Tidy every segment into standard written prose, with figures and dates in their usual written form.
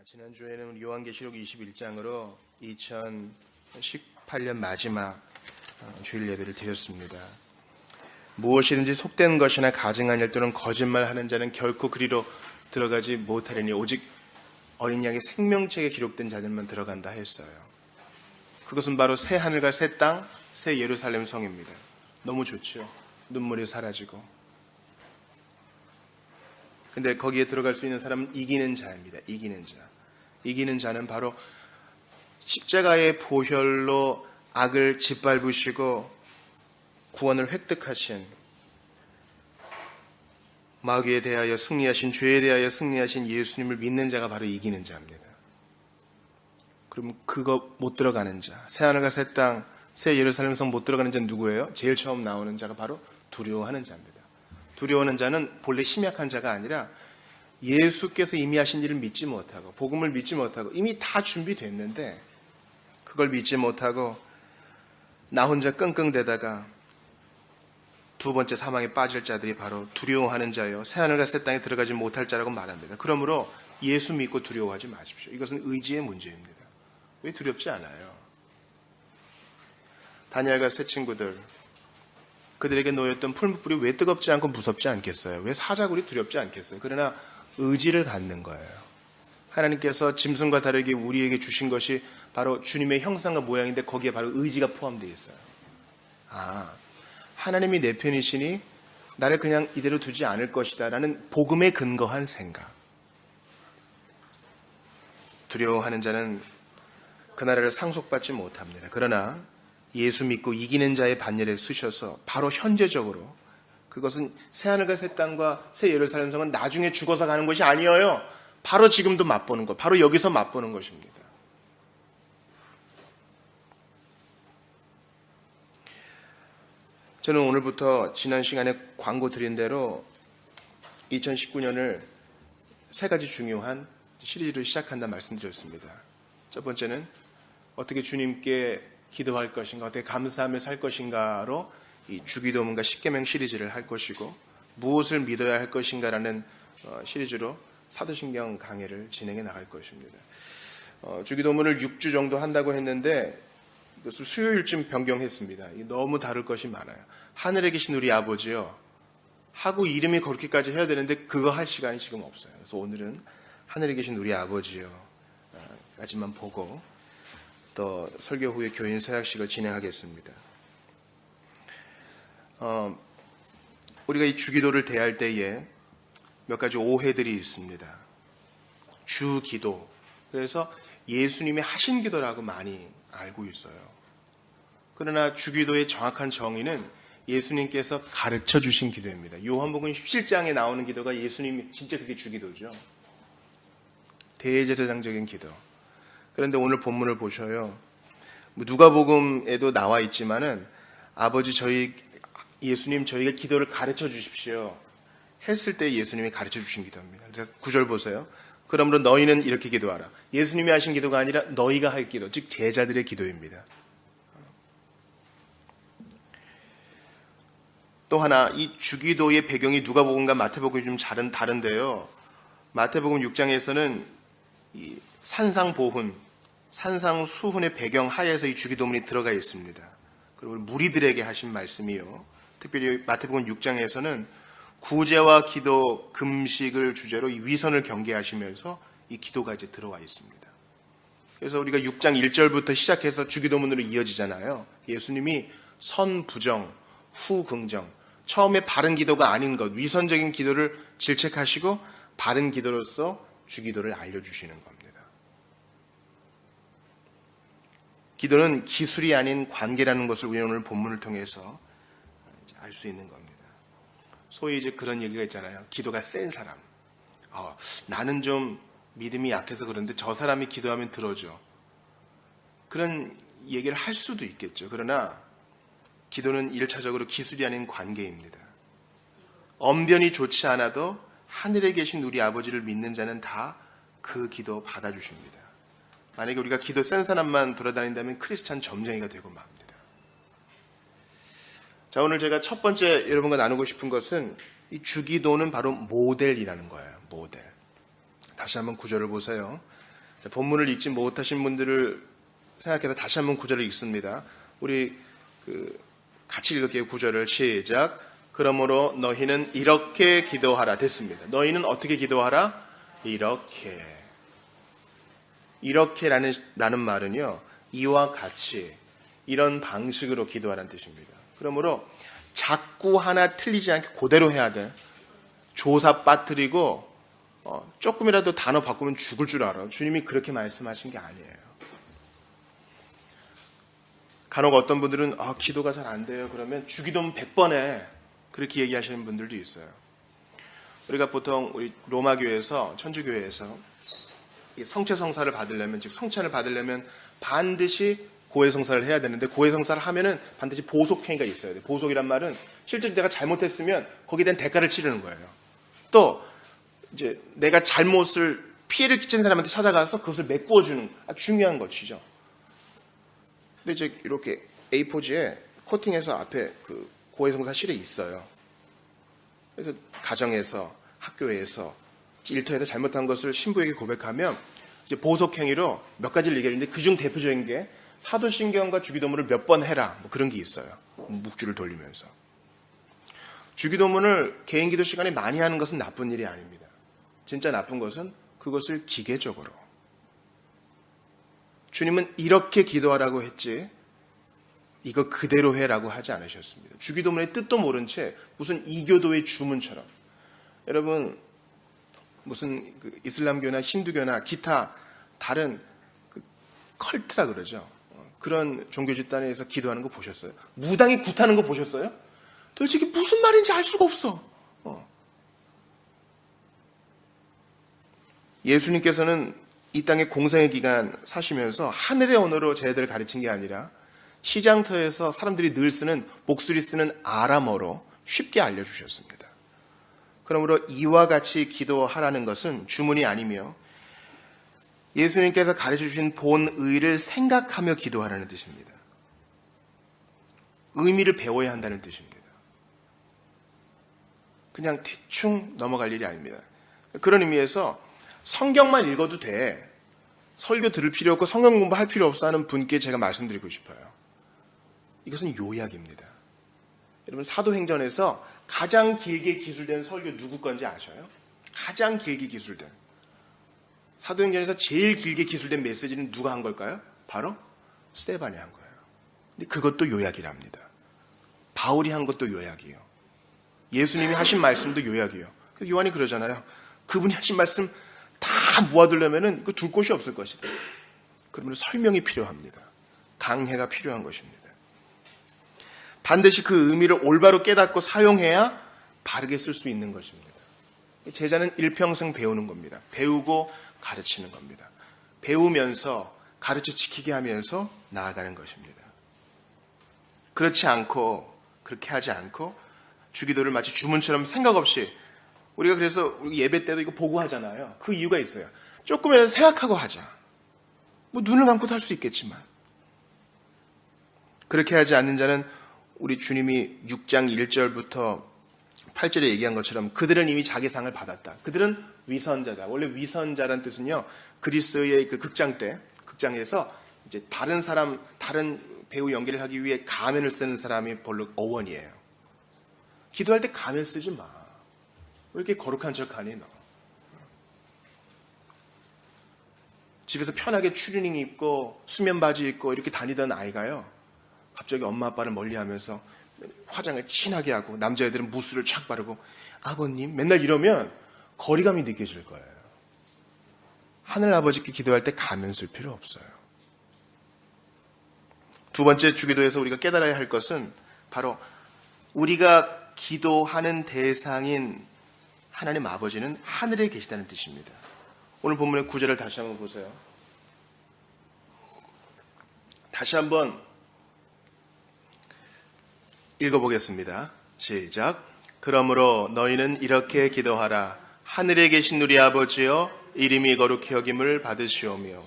지난주에는 우리 요한계시록 21장으로 2018년 마지막 주일 예배를 드렸습니다. 무엇이든지 속된 것이나 가증한 일 또는 거짓말하는 자는 결코 그리로 들어가지 못하리니 오직 어린 양의 생명책에 기록된 자들만 들어간다 했어요. 그것은 바로 새 하늘과 새 땅, 새 예루살렘 성입니다. 너무 좋죠. 눈물이 사라지고. 근데 거기에 들어갈 수 있는 사람은 이기는 자입니다. 이기는 자. 이기는 자는 바로 십자가의 보혈로 악을 짓밟으시고 구원을 획득하신, 마귀에 대하여 승리하신, 죄에 대하여 승리하신 예수님을 믿는 자가 바로 이기는 자입니다. 그럼 그거 못 들어가는 자, 새 하늘과 새 땅, 새 예루살렘 성 못 들어가는 자는 누구예요? 제일 처음 나오는 자가 바로 두려워하는 자입니다. 두려워하는 자는 본래 심약한 자가 아니라 예수께서 이미 하신 일을 믿지 못하고 복음을 믿지 못하고 이미 다 준비됐는데 그걸 믿지 못하고 나 혼자 끙끙대다가 두 번째 사망에 빠질 자들이 바로 두려워하는 자요, 새하늘과 새 땅에 들어가지 못할 자라고 말합니다. 그러므로 예수 믿고 두려워하지 마십시오. 이것은 의지의 문제입니다. 왜 두렵지 않아요? 다니엘과 새 친구들, 그들에게 놓였던 풀무불이 왜 뜨겁지 않고 무섭지 않겠어요? 왜 사자굴이 두렵지 않겠어요? 그러나 의지를 갖는 거예요. 하나님께서 짐승과 다르게 우리에게 주신 것이 바로 주님의 형상과 모양인데 거기에 바로 의지가 포함되어 있어요. 하나님이 내 편이시니 나를 그냥 이대로 두지 않을 것이다 라는 복음에 근거한 생각. 두려워하는 자는 그 나라를 상속받지 못합니다. 그러나 예수 믿고 이기는 자의 반열에 쓰셔서 바로 현재적으로, 그것은 새하늘과 새 땅과 새 예루살렘 성은 나중에 죽어서 가는 것이 아니에요. 바로 지금도 맛보는 것, 바로 여기서 맛보는 것입니다. 저는 오늘부터 지난 시간에 광고 드린 대로 2019년을 세 가지 중요한 시리즈로 시작한다 말씀드렸습니다. 첫 번째는 어떻게 주님께 기도할 것인가, 어떻게 감사하며 살 것인가로 이 주기도문과 십계명 시리즈를 할 것이고, 무엇을 믿어야 할 것인가라는 시리즈로 사도신경 강해를 진행해 나갈 것입니다. 주기도문을 6주 정도 한다고 했는데 이것을 수요일쯤 변경했습니다. 너무 다를 것이 많아요. 하늘에 계신 우리 아버지요 하고 이름이 그렇게까지 해야 되는데 그거 할 시간이 지금 없어요. 그래서 오늘은 하늘에 계신 우리 아버지요 까지만 보고 또 설교 후에 교인 서약식을 진행하겠습니다. 우리가 이 주기도를 대할 때에 몇 가지 오해들이 있습니다. 주기도, 그래서 예수님이 하신 기도라고 많이 알고 있어요. 그러나 주기도의 정확한 정의는 예수님께서 가르쳐 주신 기도입니다. 요한복음 17장에 나오는 기도가 예수님이 진짜 그게 주기도죠. 대제사장적인 기도. 그런데 오늘 본문을 보셔요. 누가복음에도 나와 있지만은 아버지 예수님 저희가 기도를 가르쳐 주십시오 했을 때 예수님이 가르쳐 주신 기도입니다. 그래서 9절 보세요. 그러므로 너희는 이렇게 기도하라. 예수님이 하신 기도가 아니라 너희가 할 기도, 즉 제자들의 기도입니다. 또 하나, 이 주기도의 배경이 누가복음과 마태복음이 좀 다른데요. 마태복음 6장에서는 이 산상보훈, 산상수훈의 배경 하에서 이 주기도문이 들어가 있습니다. 그리고 무리들에게 하신 말씀이요. 특별히 마태복음 6장에서는 구제와 기도, 금식을 주제로 이 위선을 경계하시면서 이 기도가 이제 들어와 있습니다. 그래서 우리가 6장 1절부터 시작해서 주기도문으로 이어지잖아요. 예수님이 선부정, 후긍정, 처음에 바른 기도가 아닌 것, 위선적인 기도를 질책하시고 바른 기도로서 주기도를 알려주시는 겁니다. 기도는 기술이 아닌 관계라는 것을 우리 오늘 본문을 통해서 알 수 있는 겁니다. 소위 이제 그런 얘기가 있잖아요. 기도가 센 사람. 나는 좀 믿음이 약해서 그런데 저 사람이 기도하면 들어줘. 그런 얘기를 할 수도 있겠죠. 그러나 기도는 1차적으로 기술이 아닌 관계입니다. 언변이 좋지 않아도 하늘에 계신 우리 아버지를 믿는 자는 다 그 기도 받아주십니다. 만약에 우리가 기도 센 사람만 돌아다닌다면 크리스찬 점쟁이가 되고 맙니다. 자, 오늘 제가 첫 번째 여러분과 나누고 싶은 것은 이 주기도는 바로 모델이라는 거예요. 모델. 다시 한번 구절을 보세요. 본문을 읽지 못하신 분들을 생각해서 다시 한번 구절을 읽습니다. 우리 같이 읽을게요. 구절을 시작. 그러므로 너희는 이렇게 기도하라. 됐습니다. 너희는 어떻게 기도하라? 이렇게라는 말은요, 이와 같이 이런 방식으로 기도하라는 뜻입니다. 그러므로 자꾸 하나 틀리지 않게 그대로 해야 돼. 조사 빠뜨리고 조금이라도 단어 바꾸면 죽을 줄 알아. 주님이 그렇게 말씀하신 게 아니에요. 간혹 어떤 분들은 기도가 잘 안 돼요. 그러면 주기도문 100번 해. 그렇게 얘기하시는 분들도 있어요. 우리가 보통 우리 로마교회에서, 천주교회에서 이 성체성사를 받으려면, 즉 성찬을 받으려면 반드시 고해성사를 해야 되는데, 고해성사를 하면은 반드시 보속행위가 있어야 돼. 보속이란 말은 실제로 내가 잘못했으면 거기에 대한 대가를 치르는 거예요. 또 이제 내가 피해를 끼친 사람한테 찾아가서 그것을 메꾸어 주는 아주 중요한 것이죠. 근데 이제 이렇게 A4지에 코팅해서 앞에 고해성사실에 있어요. 그래서 가정에서, 학교에서, 일터에서 잘못한 것을 신부에게 고백하면 이제 보석행위로 몇 가지를 얘기하는데, 그중 대표적인 게 사도신경과 주기도문을 몇 번 해라, 그런 게 있어요. 묵주를 돌리면서. 주기도문을 개인 기도 시간에 많이 하는 것은 나쁜 일이 아닙니다. 진짜 나쁜 것은 그것을 기계적으로. 주님은 이렇게 기도하라고 했지 이거 그대로 해라고 하지 않으셨습니다. 주기도문의 뜻도 모른 채 무슨 이교도의 주문처럼. 여러분, 무슨 이슬람교나 힌두교나 기타 다른 컬트라 그러죠. 그런 종교 집단에서 기도하는 거 보셨어요? 무당이 굿하는 거 보셨어요? 도대체 이게 무슨 말인지 알 수가 없어. 예수님께서는 이 땅의 공생의 기간 사시면서 하늘의 언어로 쟤들을 가르친 게 아니라 시장터에서 사람들이 늘 쓰는, 목소리 쓰는 아람어로 쉽게 알려주셨습니다. 그러므로 이와 같이 기도하라는 것은 주문이 아니며 예수님께서 가르쳐주신 본의를 생각하며 기도하라는 뜻입니다. 의미를 배워야 한다는 뜻입니다. 그냥 대충 넘어갈 일이 아닙니다. 그런 의미에서 성경만 읽어도 돼. 설교 들을 필요 없고 성경 공부할 필요 없어 하는 분께 제가 말씀드리고 싶어요. 이것은 요약입니다. 여러분, 사도행전에서 가장 길게 기술된 설교 누구 건지 아셔요? 가장 길게 기술된. 사도행전에서 제일 길게 기술된 메시지는 누가 한 걸까요? 바로 스데반이 한 거예요. 근데 그것도 요약이랍니다. 바울이 한 것도 요약이에요. 예수님이 하신 말씀도 요약이에요. 요한이 그러잖아요. 그분이 하신 말씀 다 모아두려면은 둘 곳이 없을 것이다. 그러면 설명이 필요합니다. 강해가 필요한 것입니다. 반드시 그 의미를 올바로 깨닫고 사용해야 바르게 쓸 수 있는 것입니다. 제자는 일평생 배우는 겁니다. 배우고 가르치는 겁니다. 배우면서 가르쳐 지키게 하면서 나아가는 것입니다. 그렇게 하지 않고 주기도를 마치 주문처럼 생각 없이, 우리가 그래서 예배 때도 이거 보고 하잖아요. 그 이유가 있어요. 조금이라도 생각하고 하자. 눈을 감고도 할 수 있겠지만. 그렇게 하지 않는 자는 우리 주님이 6장 1절부터 8절에 얘기한 것처럼 그들은 이미 자기 상을 받았다. 그들은 위선자다. 원래 위선자란 뜻은요, 그리스의 극장에서 이제 다른 배우 연기를 하기 위해 가면을 쓰는 사람이 별로 어원이에요. 기도할 때 가면 쓰지 마. 왜 이렇게 거룩한 척하니 너? 집에서 편하게 추리닝 입고 수면 바지 입고 이렇게 다니던 아이가요, 갑자기 엄마 아빠를 멀리하면서 화장을 진하게 하고 남자애들은 무스를 촥 바르고 아버님 맨날 이러면 거리감이 느껴질 거예요. 하늘 아버지께 기도할 때 가면 쓸 필요 없어요. 두 번째 주기도에서 우리가 깨달아야 할 것은 바로 우리가 기도하는 대상인 하나님 아버지는 하늘에 계시다는 뜻입니다. 오늘 본문의 9절을 다시 한번 보세요. 다시 한번 읽어보겠습니다. 시작. 그러므로 너희는 이렇게 기도하라. 하늘에 계신 우리 아버지여, 이름이 거룩히 여김을 받으시오며.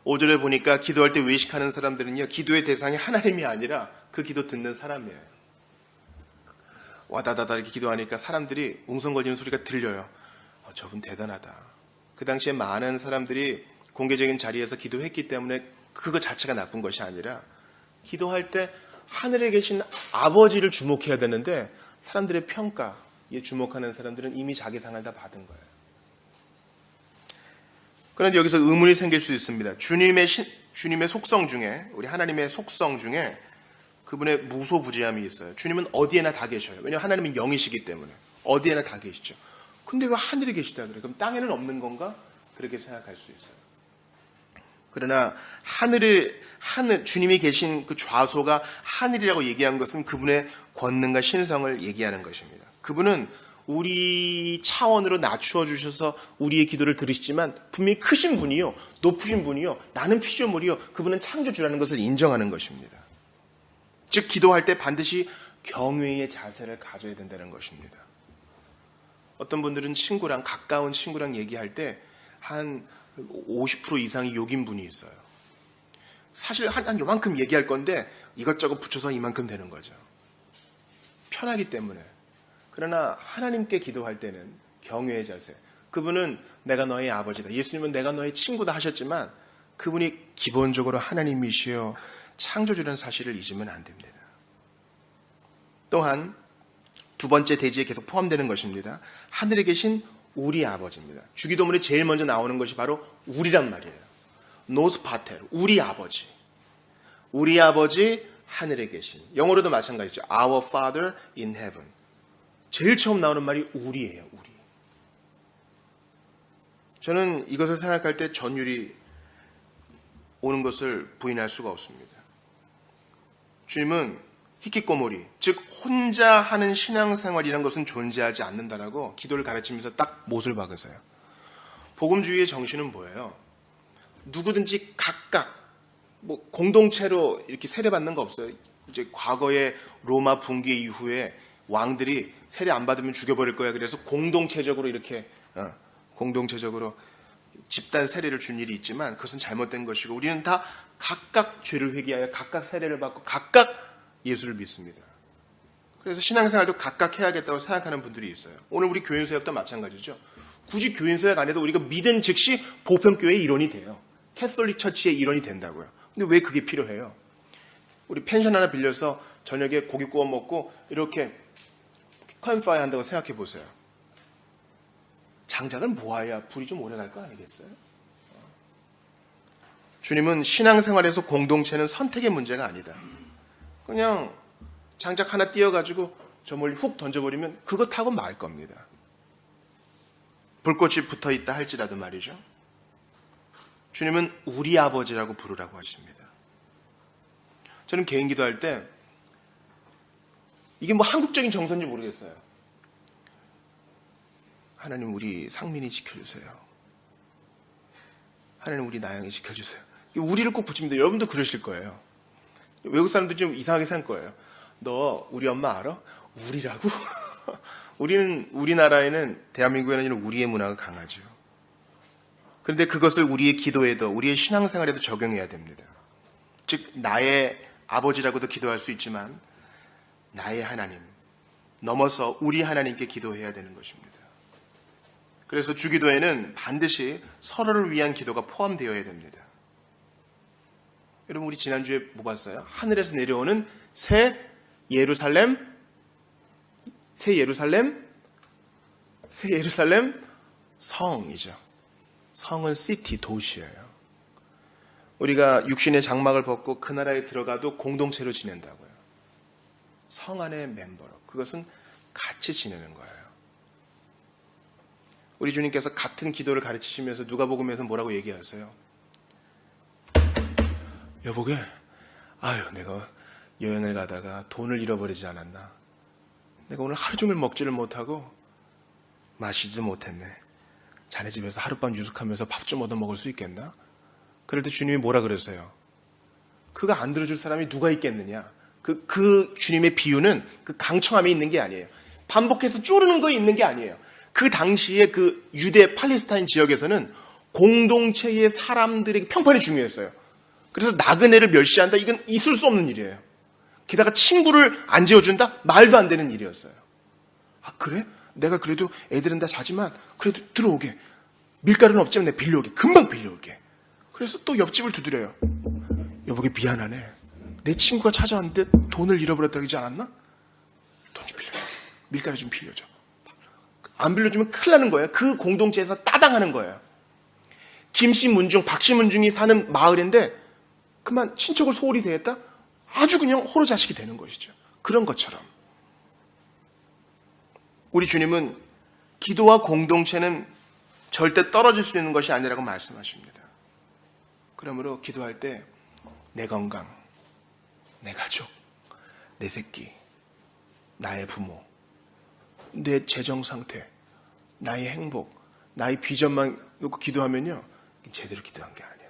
5절에 보니까 기도할 때 외식하는 사람들은요, 기도의 대상이 하나님이 아니라 그 기도 듣는 사람이에요. 와다다다 이렇게 기도하니까 사람들이 웅성거리는 소리가 들려요. 저분 대단하다. 그 당시에 많은 사람들이 공개적인 자리에서 기도했기 때문에 그거 자체가 나쁜 것이 아니라 기도할 때 하늘에 계신 아버지를 주목해야 되는데 사람들의 평가에 주목하는 사람들은 이미 자기 상을 다 받은 거예요. 그런데 여기서 의문이 생길 수 있습니다. 주님의 속성 중에, 우리 하나님의 속성 중에 그분의 무소부지함이 있어요. 주님은 어디에나 다 계셔요. 왜냐하면 하나님은 영이시기 때문에 어디에나 다 계시죠. 근데 왜 하늘에 계시다 그래요? 그럼 땅에는 없는 건가? 그렇게 생각할 수 있어요. 그러나 주님이 계신 그 좌소가 하늘이라고 얘기한 것은 그분의 권능과 신성을 얘기하는 것입니다. 그분은 우리 차원으로 낮추어 주셔서 우리의 기도를 들으시지만 분명히 크신 분이요, 높으신 분이요, 나는 피조물이요, 그분은 창조주라는 것을 인정하는 것입니다. 즉 기도할 때 반드시 경외의 자세를 가져야 된다는 것입니다. 어떤 분들은 가까운 친구랑 얘기할 때 한 50% 이상이 욕인 분이 있어요. 사실 한 요만큼 얘기할 건데 이것저것 붙여서 이만큼 되는 거죠. 편하기 때문에. 그러나 하나님께 기도할 때는 경외의 자세. 그분은 내가 너의 아버지다. 예수님은 내가 너의 친구다 하셨지만 그분이 기본적으로 하나님이시여 창조주라는 사실을 잊으면 안 됩니다. 또한 두 번째 대지에 계속 포함되는 것입니다. 하늘에 계신 우리 아버지입니다. 주기도문에 제일 먼저 나오는 것이 바로 우리란 말이에요. 노스 파텔, 우리 아버지. 우리 아버지 하늘에 계신. 영어로도 마찬가지죠. Our Father in Heaven. 제일 처음 나오는 말이 우리예요. 우리. 저는 이것을 생각할 때 전율이 오는 것을 부인할 수가 없습니다. 주님은 히키꼬모리, 즉 혼자 하는 신앙생활이라는 것은 존재하지 않는다라고 기도를 가르치면서 딱 못을 박으세요. 복음주의의 정신은 뭐예요? 누구든지 각각 공동체로 이렇게 세례받는 거 없어요. 이제 과거에 로마 붕괴 이후에 왕들이 세례 안 받으면 죽여버릴 거야. 그래서 공동체적으로 이렇게 공동체적으로 집단 세례를 준 일이 있지만 그것은 잘못된 것이고 우리는 다 각각 죄를 회개하여 각각 세례를 받고 각각 예수를 믿습니다. 그래서 신앙생활도 각각 해야겠다고 생각하는 분들이 있어요. 오늘 우리 교인서역도 마찬가지죠. 굳이 교인서역 안 해도 우리가 믿은 즉시 보편교회의 일원이 돼요. 캐톨릭 처치의 일원이 된다고요. 근데 왜 그게 필요해요? 우리 펜션 하나 빌려서 저녁에 고기 구워 먹고 이렇게 캠프파이어 한다고 생각해 보세요. 장작을 모아야 불이 좀 오래 갈 거 아니겠어요? 주님은 신앙생활에서 공동체는 선택의 문제가 아니다. 그냥 장작 하나 띄어가지고 저 멀리 훅 던져버리면 그거 타고 말 겁니다. 불꽃이 붙어있다 할지라도 말이죠. 주님은 우리 아버지라고 부르라고 하십니다. 저는 개인 기도할 때 이게 한국적인 정서인지 모르겠어요. 하나님 우리 상민이 지켜주세요. 하나님 우리 나영이 지켜주세요. 우리를 꼭 붙입니다. 여러분도 그러실 거예요. 외국 사람들 좀 이상하게 생각할 거예요. 너 우리 엄마 알아? 우리라고? 우리나라에는 대한민국에는 우리의 문화가 강하죠. 그런데 그것을 우리의 기도에도 우리의 신앙생활에도 적용해야 됩니다. 즉 나의 아버지라고도 기도할 수 있지만 나의 하나님 넘어서 우리 하나님께 기도해야 되는 것입니다. 그래서 주기도에는 반드시 서로를 위한 기도가 포함되어야 됩니다. 여러분 우리 지난주에 뭐 봤어요? 하늘에서 내려오는 새 예루살렘 성이죠. 성은 시티, 도시예요. 우리가 육신의 장막을 벗고 그 나라에 들어가도 공동체로 지낸다고요. 성 안의 멤버로. 그것은 같이 지내는 거예요. 우리 주님께서 같은 기도를 가르치시면서 누가복음에서 뭐라고 얘기하세요? 여보게, 내가 여행을 가다가 돈을 잃어버리지 않았나? 내가 오늘 하루 종일 먹지를 못하고 마시지 못했네. 자네 집에서 하룻밤 유숙하면서 밥 좀 얻어 먹을 수 있겠나? 그럴 때 주님이 뭐라 그러세요? 그거 안 들어줄 사람이 누가 있겠느냐? 그 주님의 비유는 그 강청함에 있는 게 아니에요. 반복해서 쪼르는 거에 있는 게 아니에요. 그 당시에 그 유대 팔레스타인 지역에서는 공동체의 사람들에게 평판이 중요했어요. 그래서 나그네를 멸시한다? 이건 있을 수 없는 일이에요. 게다가 친구를 안 재워준다? 말도 안 되는 일이었어요. 아 그래? 내가 그래도 애들은 다 자지만 그래도 들어오게. 밀가루는 없지만 내가 빌려오게. 금방 빌려올게. 그래서 또 옆집을 두드려요. 여보게 미안하네. 내 친구가 찾아왔는데 돈을 잃어버렸다고 하지 않았나? 돈 좀 빌려줘. 밀가루 좀 빌려줘. 안 빌려주면 큰일 나는 거예요. 그 공동체에서 따당하는 거예요. 김씨 문중, 박씨 문중이 사는 마을인데 그만 친척을 소홀히 대했다? 아주 그냥 호로자식이 되는 것이죠. 그런 것처럼 우리 주님은 기도와 공동체는 절대 떨어질 수 있는 것이 아니라고 말씀하십니다. 그러므로 기도할 때 내 건강, 내 가족, 내 새끼, 나의 부모, 내 재정 상태, 나의 행복, 나의 비전만 놓고 기도하면요, 제대로 기도한 게 아니에요.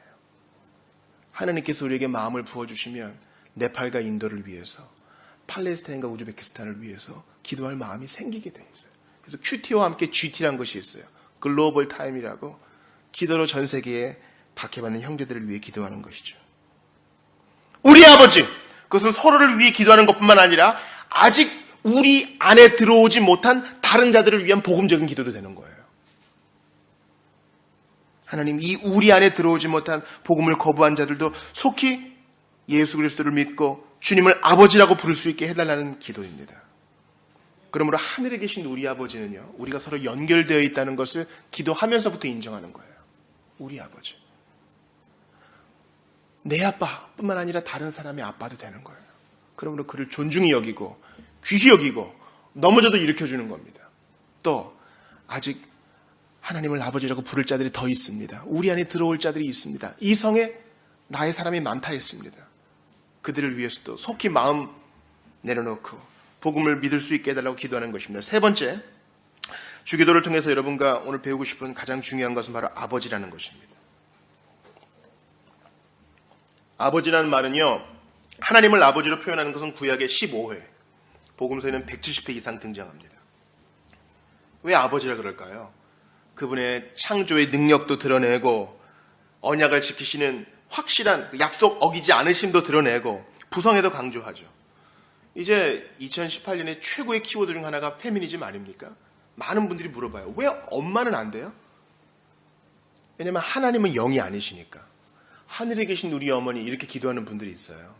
하나님께서 우리에게 마음을 부어주시면 네팔과 인도를 위해서, 팔레스타인과 우즈베키스탄을 위해서 기도할 마음이 생기게 돼 있어요. 그래서 QT와 함께 GT라는 것이 있어요. 글로벌 타임이라고 기도로 전 세계에 박해받는 형제들을 위해 기도하는 것이죠. 우리 아버지, 그것은 서로를 위해 기도하는 것뿐만 아니라 아직 우리 안에 들어오지 못한 다른 자들을 위한 복음적인 기도도 되는 거예요. 하나님, 이 우리 안에 들어오지 못한 복음을 거부한 자들도 속히 예수 그리스도를 믿고 주님을 아버지라고 부를 수 있게 해달라는 기도입니다. 그러므로 하늘에 계신 우리 아버지는요, 우리가 서로 연결되어 있다는 것을 기도하면서부터 인정하는 거예요. 우리 아버지. 내 아빠뿐만 아니라 다른 사람의 아빠도 되는 거예요. 그러므로 그를 존중히 여기고 귀히 여기고 넘어져도 일으켜주는 겁니다. 또 아직 하나님을 아버지라고 부를 자들이 더 있습니다. 우리 안에 들어올 자들이 있습니다. 이 성에 나의 사람이 많다 했습니다. 그들을 위해서도 속히 마음 내려놓고 복음을 믿을 수 있게 해달라고 기도하는 것입니다. 세 번째, 주기도를 통해서 여러분과 오늘 배우고 싶은 가장 중요한 것은 바로 아버지라는 것입니다. 아버지라는 말은요, 하나님을 아버지로 표현하는 것은 구약의 15회, 복음서에는 170회 이상 등장합니다. 왜 아버지라 그럴까요? 그분의 창조의 능력도 드러내고 언약을 지키시는 확실한 약속 어기지 않으심도 드러내고 부성애도 강조하죠. 이제 2018년의 최고의 키워드 중 하나가 페미니즘 아닙니까? 많은 분들이 물어봐요. 왜 엄마는 안 돼요? 왜냐하면 하나님은 영이 아니시니까. 하늘에 계신 우리 어머니 이렇게 기도하는 분들이 있어요.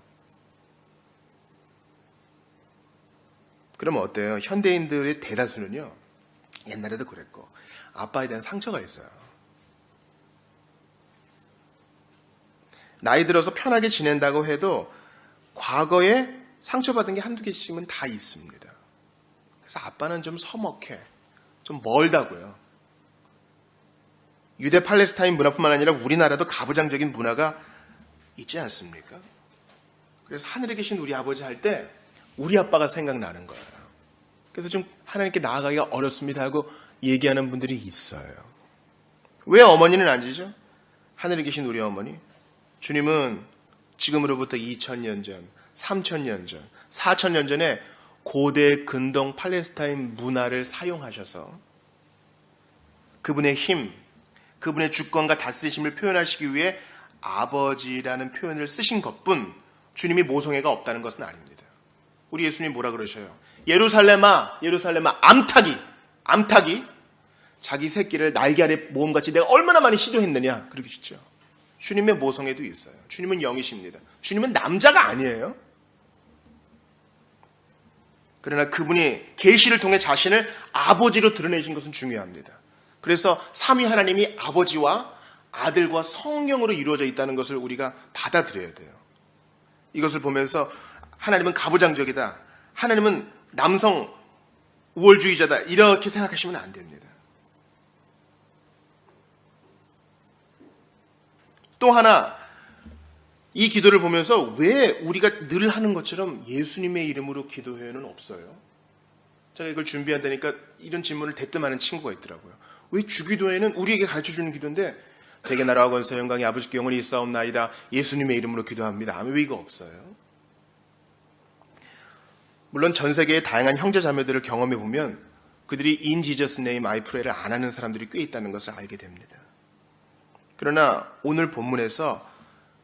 그러면 어때요? 현대인들의 대다수는요, 옛날에도 그랬고 아빠에 대한 상처가 있어요. 나이 들어서 편하게 지낸다고 해도 과거에 상처받은 게 한두 개씩은 다 있습니다. 그래서 아빠는 좀 서먹해, 좀 멀다고요. 유대 팔레스타인 문화뿐만 아니라 우리나라도 가부장적인 문화가 있지 않습니까? 그래서 하늘에 계신 우리 아버지 할 때 우리 아빠가 생각나는 거예요. 그래서 좀 하나님께 나아가기가 어렵습니다 하고 얘기하는 분들이 있어요. 왜 어머니는 안 지죠? 하늘에 계신 우리 어머니. 주님은 지금으로부터 2000년 전, 3000년 전, 4000년 전에 고대 근동 팔레스타인 문화를 사용하셔서 그분의 힘, 그분의 주권과 다스리심을 표현하시기 위해 아버지라는 표현을 쓰신 것뿐 주님이 모성애가 없다는 것은 아닙니다. 우리 예수님 뭐라 그러셔요? 예루살렘아, 예루살렘아, 암탉이 자기 새끼를 날개 아래 모험같이 내가 얼마나 많이 시도했느냐 그러시죠. 주님의 모성애도 있어요. 주님은 영이십니다. 주님은 남자가 아니에요. 그러나 그분이 계시를 통해 자신을 아버지로 드러내신 것은 중요합니다. 그래서 삼위 하나님이 아버지와 아들과 성령으로 이루어져 있다는 것을 우리가 받아들여야 돼요. 이것을 보면서 하나님은 가부장적이다, 하나님은 남성 우월주의자다 이렇게 생각하시면 안 됩니다. 또 하나, 이 기도를 보면서 왜 우리가 늘 하는 것처럼 예수님의 이름으로 기도회는 없어요? 제가 이걸 준비한다니까 이런 질문을 대뜸하는 친구가 있더라고요. 왜 주기도회는 우리에게 가르쳐주는 기도인데 대개 나라와 권세 영광이 아버지께 영원히 있사옵나이다 예수님의 이름으로 기도합니다. 왜 이거 없어요? 물론 전 세계의 다양한 형제 자매들을 경험해 보면 그들이 In Jesus name I pray를 안 하는 사람들이 꽤 있다는 것을 알게 됩니다. 그러나 오늘 본문에서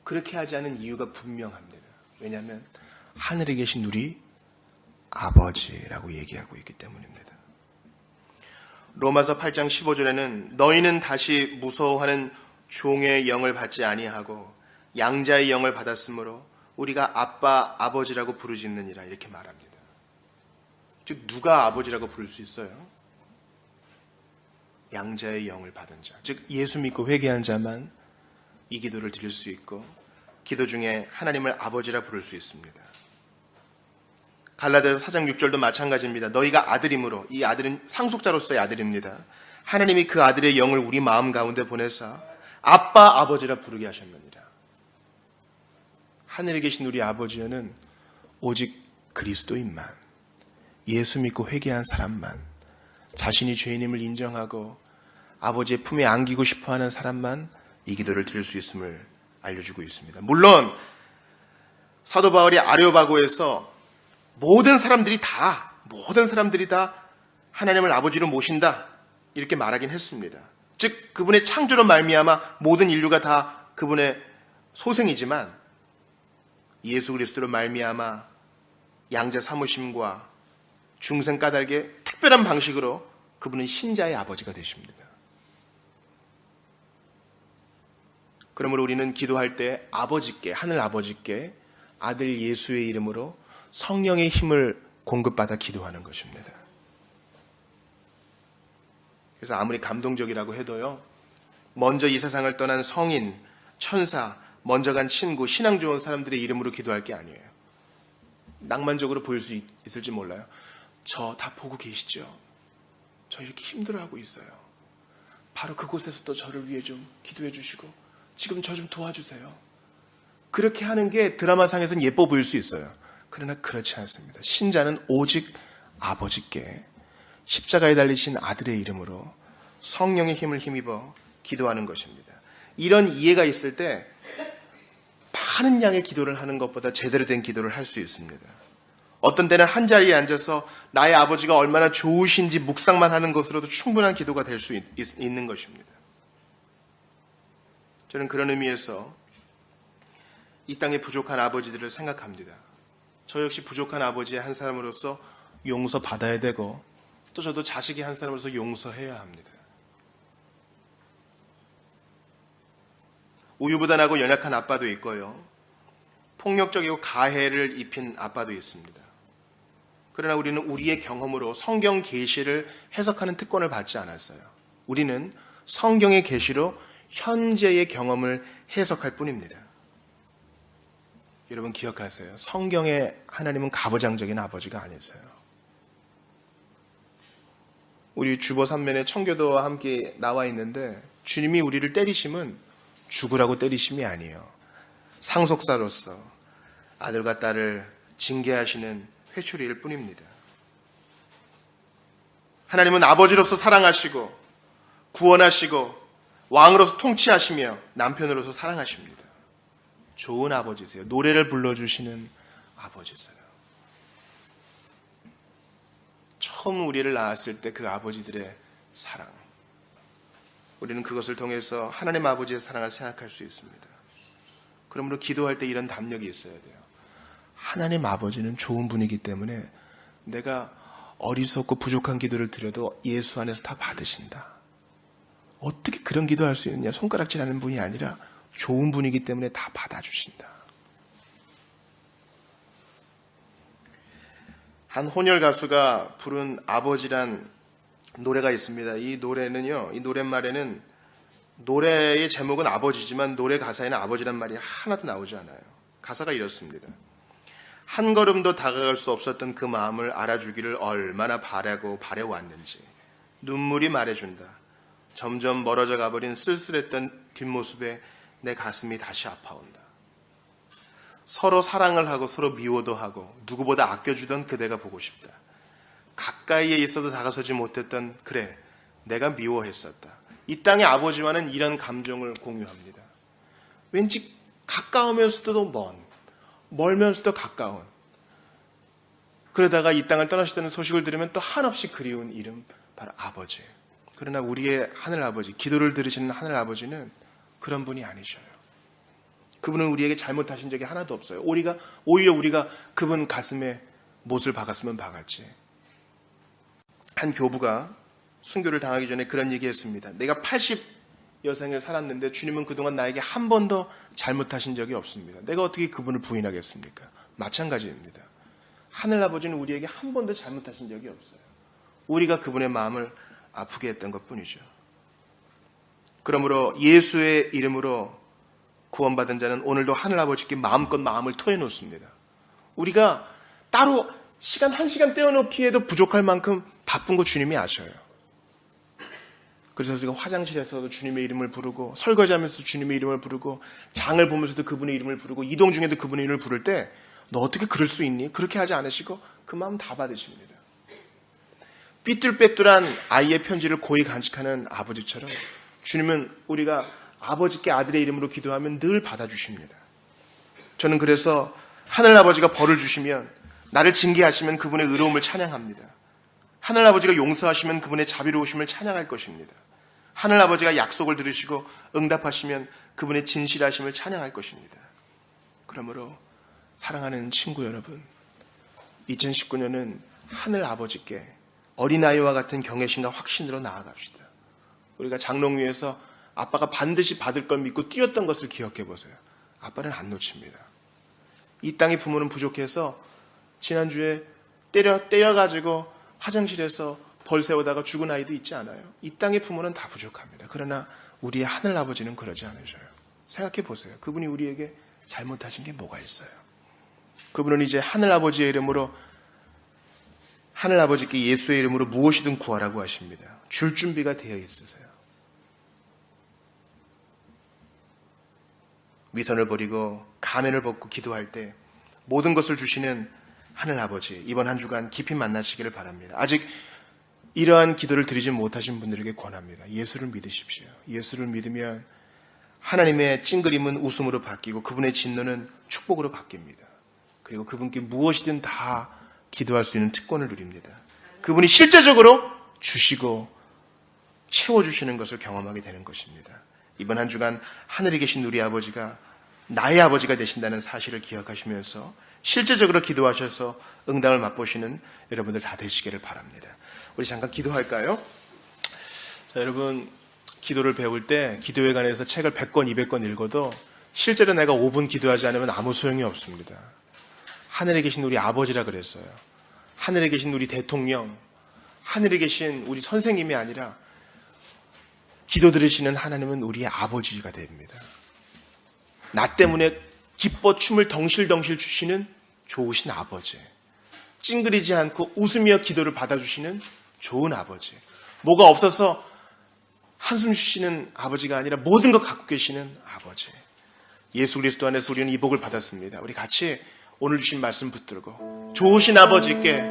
그렇게 하지 않은 이유가 분명합니다. 왜냐하면 하늘에 계신 우리 아버지라고 얘기하고 있기 때문입니다. 로마서 8장 15절에는 너희는 다시 무서워하는 종의 영을 받지 아니하고 양자의 영을 받았으므로 우리가 아빠, 아버지라고 부르짖느니라 이렇게 말합니다. 즉 누가 아버지라고 부를 수 있어요? 양자의 영을 받은 자, 즉 예수 믿고 회개한 자만 이 기도를 드릴 수 있고 기도 중에 하나님을 아버지라 부를 수 있습니다. 갈라디아서 4장 6절도 마찬가지입니다. 너희가 아들이므로, 이 아들은 상속자로서의 아들입니다. 하나님이 그 아들의 영을 우리 마음 가운데 보내사 아빠, 아버지라 부르게 하셨느니라. 하늘에 계신 우리 아버지는 오직 그리스도인만, 예수 믿고 회개한 사람만, 자신이 죄인임을 인정하고 아버지의 품에 안기고 싶어하는 사람만 이 기도를 드릴 수 있음을 알려주고 있습니다. 물론 사도 바울이 아레오바고에서 모든 사람들이 다 하나님을 아버지로 모신다 이렇게 말하긴 했습니다. 즉 그분의 창조로 말미암아 모든 인류가 다 그분의 소생이지만 예수 그리스도로 말미암아 양자 사무심과 중생 까닭의 특별한 방식으로 그분은 신자의 아버지가 되십니다. 그러므로 우리는 기도할 때 아버지께, 하늘 아버지께 아들 예수의 이름으로 성령의 힘을 공급받아 기도하는 것입니다. 그래서 아무리 감동적이라고 해도요, 먼저 이 세상을 떠난 성인, 천사, 먼저 간 친구, 신앙 좋은 사람들의 이름으로 기도할 게 아니에요. 낭만적으로 보일 수 있을지 몰라요. 저 다 보고 계시죠? 저 이렇게 힘들어하고 있어요. 바로 그곳에서도 저를 위해 좀 기도해 주시고 지금 저 좀 도와주세요. 그렇게 하는 게 드라마상에서는 예뻐 보일 수 있어요. 그러나 그렇지 않습니다. 신자는 오직 아버지께 십자가에 달리신 아들의 이름으로 성령의 힘을 힘입어 기도하는 것입니다. 이런 이해가 있을 때 많은 양의 기도를 하는 것보다 제대로 된 기도를 할 수 있습니다. 어떤 때는 한자리에 앉아서 나의 아버지가 얼마나 좋으신지 묵상만 하는 것으로도 충분한 기도가 될 수 있는 것입니다. 저는 그런 의미에서 이 땅에 부족한 아버지들을 생각합니다. 저 역시 부족한 아버지의 한 사람으로서 용서받아야 되고 또 저도 자식의 한 사람으로서 용서해야 합니다. 우유부단하고 연약한 아빠도 있고요. 폭력적이고 가해를 입힌 아빠도 있습니다. 그러나 우리는 우리의 경험으로 성경 계시를 해석하는 특권을 받지 않았어요. 우리는 성경의 계시로 현재의 경험을 해석할 뿐입니다. 여러분 기억하세요. 성경의 하나님은 가부장적인 아버지가 아니세요. 우리 주보 3면에 청교도와 함께 나와 있는데 주님이 우리를 때리심은 죽으라고 때리심이 아니에요. 상속사로서 아들과 딸을 징계하시는 회초리일 뿐입니다. 하나님은 아버지로서 사랑하시고 구원하시고 왕으로서 통치하시며 남편으로서 사랑하십니다. 좋은 아버지세요. 노래를 불러주시는 아버지세요. 처음 우리를 낳았을 때 그 아버지들의 사랑, 우리는 그것을 통해서 하나님 아버지의 사랑을 생각할 수 있습니다. 그러므로 기도할 때 이런 담력이 있어야 돼요. 하나님 아버지는 좋은 분이기 때문에 내가 어리석고 부족한 기도를 드려도 예수 안에서 다 받으신다. 어떻게 그런 기도할 수 있느냐? 손가락질하는 분이 아니라 좋은 분이기 때문에 다 받아주신다. 한 혼혈 가수가 부른 아버지란 노래가 있습니다. 이 노래는요, 이 노랫말에는 노래의 제목은 아버지지만 노래 가사에는 아버지란 말이 하나도 나오지 않아요. 가사가 이렇습니다. 한 걸음도 다가갈 수 없었던 그 마음을 알아주기를 얼마나 바라고 바래왔는지 눈물이 말해준다. 점점 멀어져 가버린 쓸쓸했던 뒷모습에 내 가슴이 다시 아파온다. 서로 사랑을 하고 서로 미워도 하고 누구보다 아껴주던 그대가 보고 싶다. 가까이에 있어도 다가서지 못했던 그래 내가 미워했었다. 이 땅의 아버지와는 이런 감정을 공유합니다. 왠지 가까우면서도 멀면서도 가까운, 그러다가 이 땅을 떠나시다는 소식을 들으면 또 한없이 그리운 이름, 바로 아버지. 그러나 우리의 하늘 아버지, 기도를 들으시는 하늘 아버지는 그런 분이 아니셔요. 그분은 우리에게 잘못하신 적이 하나도 없어요. 오히려 우리가 그분 가슴에 못을 박았으면 박았지. 한 교부가 순교를 당하기 전에 그런 얘기했습니다. 내가 여생을 살았는데 주님은 그동안 나에게 한 번도 잘못하신 적이 없습니다. 내가 어떻게 그분을 부인하겠습니까? 마찬가지입니다. 하늘아버지는 우리에게 한 번도 잘못하신 적이 없어요. 우리가 그분의 마음을 아프게 했던 것뿐이죠. 그러므로 예수의 이름으로 구원받은 자는 오늘도 하늘아버지께 마음껏 마음을 토해놓습니다. 우리가 따로 시간 한 시간 떼어놓기에도 부족할 만큼 바쁜 거 주님이 아셔요. 그래서 우리가 화장실에서도 주님의 이름을 부르고 설거지하면서도 주님의 이름을 부르고 장을 보면서도 그분의 이름을 부르고 이동 중에도 그분의 이름을 부를 때 너 어떻게 그럴 수 있니? 그렇게 하지 않으시고 그 마음 다 받으십니다. 삐뚤빼뚤한 아이의 편지를 고이 간직하는 아버지처럼 주님은 우리가 아버지께 아들의 이름으로 기도하면 늘 받아주십니다. 저는 그래서 하늘아버지가 벌을 주시면 나를 징계하시면 그분의 의로움을 찬양합니다. 하늘아버지가 용서하시면 그분의 자비로우심을 찬양할 것입니다. 하늘아버지가 약속을 들으시고 응답하시면 그분의 진실하심을 찬양할 것입니다. 그러므로 사랑하는 친구 여러분, 2019년은 하늘아버지께 어린아이와 같은 경외심과 확신으로 나아갑시다. 우리가 장롱 위에서 아빠가 반드시 받을 걸 믿고 뛰었던 것을 기억해 보세요. 아빠는 안 놓칩니다. 이 땅의 부모는 부족해서 지난주에 때려가지고 화장실에서 벌 세우다가 죽은 아이도 있지 않아요? 이 땅의 부모는 다 부족합니다. 그러나 우리의 하늘아버지는 그러지 않으셔요. 생각해 보세요. 그분이 우리에게 잘못하신 게 뭐가 있어요? 그분은 이제 하늘아버지의 이름으로 하늘아버지께 예수의 이름으로 무엇이든 구하라고 하십니다. 줄 준비가 되어 있으세요. 위선을 버리고 가면을 벗고 기도할 때 모든 것을 주시는 하늘아버지, 이번 한 주간 깊이 만나시기를 바랍니다. 아직 이러한 기도를 드리지 못하신 분들에게 권합니다. 예수를 믿으십시오. 예수를 믿으면 하나님의 찡그림은 웃음으로 바뀌고 그분의 진노는 축복으로 바뀝니다. 그리고 그분께 무엇이든 다 기도할 수 있는 특권을 누립니다. 그분이 실제적으로 주시고 채워주시는 것을 경험하게 되는 것입니다. 이번 한 주간 하늘에 계신 우리 아버지가 나의 아버지가 되신다는 사실을 기억하시면서 실제적으로 기도하셔서 응답을 맛보시는 여러분들 다 되시기를 바랍니다. 우리 잠깐 기도할까요? 자, 여러분 기도를 배울 때 기도에 관해서 책을 100권, 200권 읽어도 실제로 내가 5분 기도하지 않으면 아무 소용이 없습니다. 하늘에 계신 우리 아버지라 그랬어요. 하늘에 계신 우리 대통령, 하늘에 계신 우리 선생님이 아니라 기도 들으시는 하나님은 우리의 아버지가 됩니다. 나 때문에 기뻐 춤을 덩실덩실 주시는 좋으신 아버지. 찡그리지 않고 웃으며 기도를 받아주시는 좋은 아버지. 뭐가 없어서 한숨 쉬시는 아버지가 아니라 모든 것 갖고 계시는 아버지. 예수 그리스도 안에서 우리는 이 복을 받았습니다. 우리 같이 오늘 주신 말씀 붙들고 좋으신 아버지께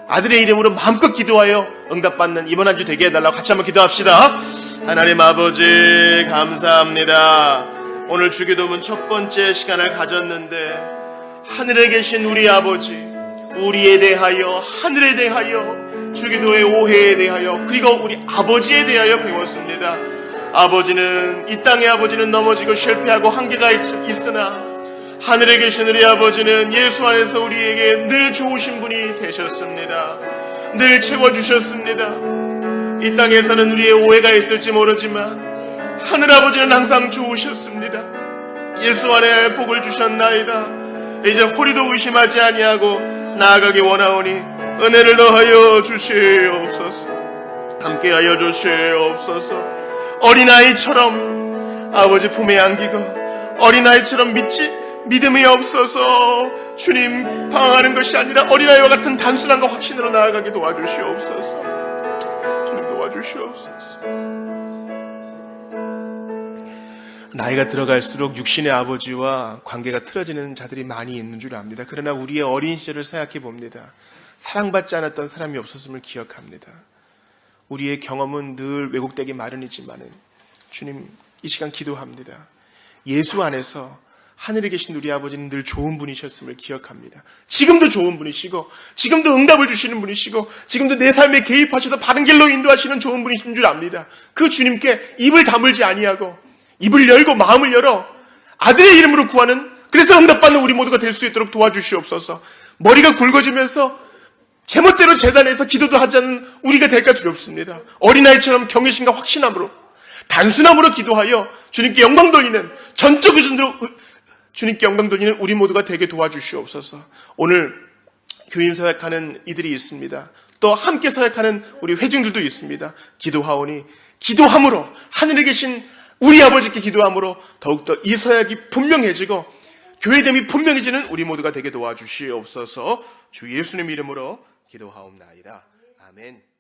아들의 이름으로 마음껏 기도하여 응답받는 이번 한 주 되게 해달라고 같이 한번 기도합시다. 하나님 아버지 감사합니다. 오늘 주기도문 첫 번째 시간을 가졌는데 하늘에 계신 우리 아버지, 우리에 대하여, 하늘에 대하여, 주기도의 오해에 대하여, 그리고 우리 아버지에 대하여 배웠습니다. 아버지는, 이 땅의 아버지는 넘어지고 실패하고 한계가 있으나 하늘에 계신 우리 아버지는 예수 안에서 우리에게 늘 좋으신 분이 되셨습니다. 늘 채워주셨습니다. 이 땅에서는 우리의 오해가 있을지 모르지만 하늘 아버지는 항상 좋으셨습니다. 예수 안에 복을 주셨나이다. 이제 호리도 의심하지 아니하고 나아가기 원하오니 은혜를 더하여 주시옵소서. 함께하여 주시옵소서. 어린아이처럼 아버지 품에 안기고 어린아이처럼 믿음이 없어서 주님 방황하는 것이 아니라 어린아이와 같은 단순함과 확신으로 나아가게 도와주시옵소서. 주님 도와주시옵소서. 나이가 들어갈수록 육신의 아버지와 관계가 틀어지는 자들이 많이 있는 줄 압니다. 그러나 우리의 어린 시절을 생각해 봅니다. 사랑받지 않았던 사람이 없었음을 기억합니다. 우리의 경험은 늘 왜곡되기 마련이지만 주님 이 시간 기도합니다. 예수 안에서 하늘에 계신 우리 아버지는 늘 좋은 분이셨음을 기억합니다. 지금도 좋은 분이시고 지금도 응답을 주시는 분이시고 지금도 내 삶에 개입하셔서 바른 길로 인도하시는 좋은 분이신 줄 압니다. 그 주님께 입을 다물지 아니하고 입을 열고 마음을 열어 아들의 이름으로 구하는, 그래서 응답받는 우리 모두가 될 수 있도록 도와주시옵소서. 머리가 굵어지면서 제멋대로 재단에서 기도도 하지 않는 우리가 될까 두렵습니다. 어린아이처럼 경외심과 확신함으로 단순함으로 기도하여 주님께 영광 돌리는, 전적 의존으로 주님께 영광 돌리는 우리 모두가 되게 도와주시옵소서. 오늘 교인 서약하는 이들이 있습니다. 또 함께 서약하는 우리 회중들도 있습니다. 기도하오니, 기도함으로, 하늘에 계신 우리 아버지께 기도함으로 더욱더 이 서약이 분명해지고 교회됨이 분명해지는 우리 모두가 되게 도와주시옵소서. 주 예수님의 이름으로 기도하옵나이다. 아멘.